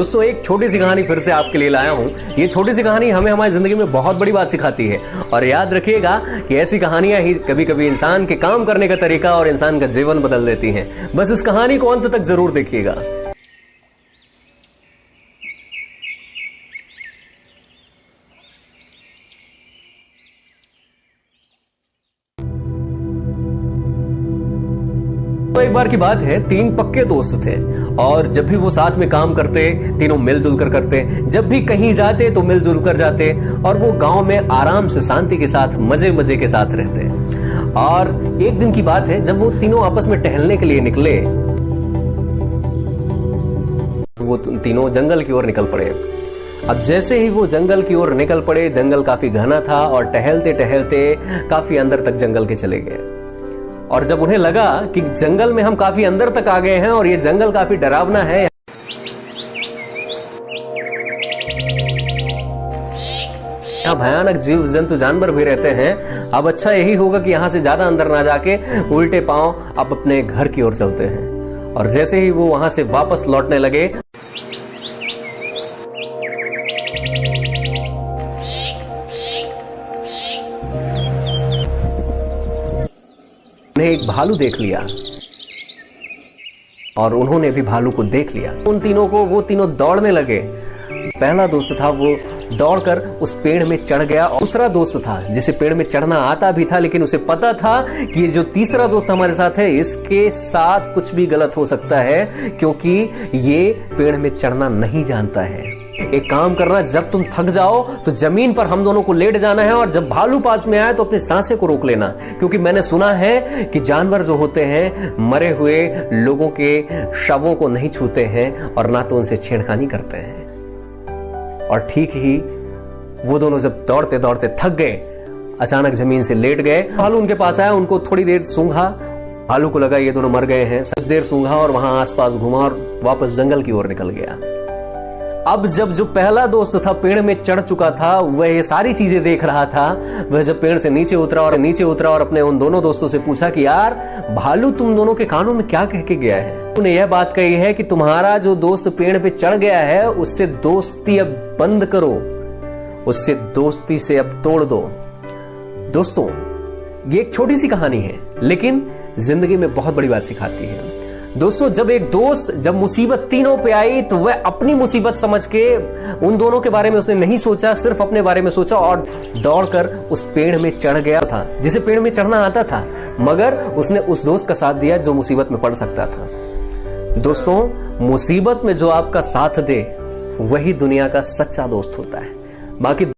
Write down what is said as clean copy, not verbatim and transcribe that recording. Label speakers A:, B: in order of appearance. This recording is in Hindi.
A: दोस्तों एक छोटी सी कहानी फिर से आपके लिए लाया हूं। ये छोटी सी कहानी हमें हमारी जिंदगी में बहुत बड़ी बात सिखाती है। और याद रखिएगा कि ऐसी कहानियां ही कभी कभी इंसान के काम करने का तरीका और इंसान का जीवन बदल देती हैं। बस इस कहानी को अंत तक जरूर देखिएगा। तो एक बार की बात है, तीन पक्के दोस्त थे और जब भी वो साथ में काम करते तीनों मिलजुल कर करते, जब भी कहीं जाते तो मिलजुल कर जाते और वो गांव में आराम से शांति के साथ मजे मजे के साथ रहते। और एक दिन की बात है जब वो तीनों आपस में टहलने के लिए निकले, वो तीनों जंगल की ओर निकल पड़े। अब जैसे ही वो जंगल की ओर निकल पड़े, जंगल काफी घना था और टहलते टहलते काफी अंदर तक जंगल के चले गए। और जब उन्हें लगा कि जंगल में हम काफी अंदर तक आ गए हैं और ये जंगल काफी डरावना है, यहाँ भयानक जीव जंतु जानवर भी रहते हैं, अब अच्छा यही होगा कि यहाँ से ज्यादा अंदर ना जाके उल्टे पांव अब अपने घर की ओर चलते हैं। और जैसे ही वो वहां से वापस लौटने लगे, उन्हें एक भालू देख लिया और उन्होंने भी भालू को देख लिया। उन तीनों को वो तीनों दौड़ने लगे। पहला दोस्त था वो दौड़कर उस पेड़ में चढ़ गया और दूसरा दोस्त था जिसे पेड़ में चढ़ना आता भी था, लेकिन उसे पता था कि ये जो तीसरा दोस्त हमारे साथ है इसके साथ कुछ भी गलत हो सकता है, क्योंकि ये पेड़ में चढ़ना नहीं जानता है। एक काम करना, जब तुम थक जाओ तो जमीन पर हम दोनों को लेट जाना है और जब भालू पास में आए तो अपनी सांसें को रोक लेना, क्योंकि मैंने सुना है कि जानवर जो होते हैं मरे हुए लोगों के शवों को नहीं छूते हैं और ना तो उनसे छेड़खानी करते हैं। और ठीक ही वो दोनों जब दौड़ते दौड़ते थक गए, अचानक जमीन से लेट गए। भालू उनके पास आया, उनको थोड़ी देर सूंघा। भालू को लगा ये दोनों मर गए हैं। कुछ देर सूंघा और वहां आसपास घुमा और वापस जंगल की ओर निकल गया। अब जब जो पहला दोस्त था पेड़ में चढ़ चुका था, वह ये सारी चीजें देख रहा था। वह जब पेड़ से नीचे उतरा और अपने उन दोनों दोस्तों से पूछा कि यार भालू तुम दोनों के कानों में क्या कह के गया है? उन्होंने यह बात कही है कि तुम्हारा जो दोस्त पेड़ पे चढ़ गया है उससे दोस्ती अब बंद करो, उससे दोस्ती से अब तोड़ दो। दोस्तों ये एक छोटी सी कहानी है, लेकिन जिंदगी में बहुत बड़ी बात सिखाती है। दोस्तों जब एक दोस्त, जब मुसीबत तीनों पे आई तो वह अपनी मुसीबत समझ के उन दोनों के बारे में उसने नहीं सोचा, सिर्फ अपने बारे में सोचा और दौड़कर उस पेड़ में चढ़ गया था जिसे पेड़ में चढ़ना आता था, मगर उसने उस दोस्त का साथ दिया जो मुसीबत में पड़ सकता था। दोस्तों मुसीबत में जो आपका साथ दे वही दुनिया का सच्चा दोस्त होता है। बाकी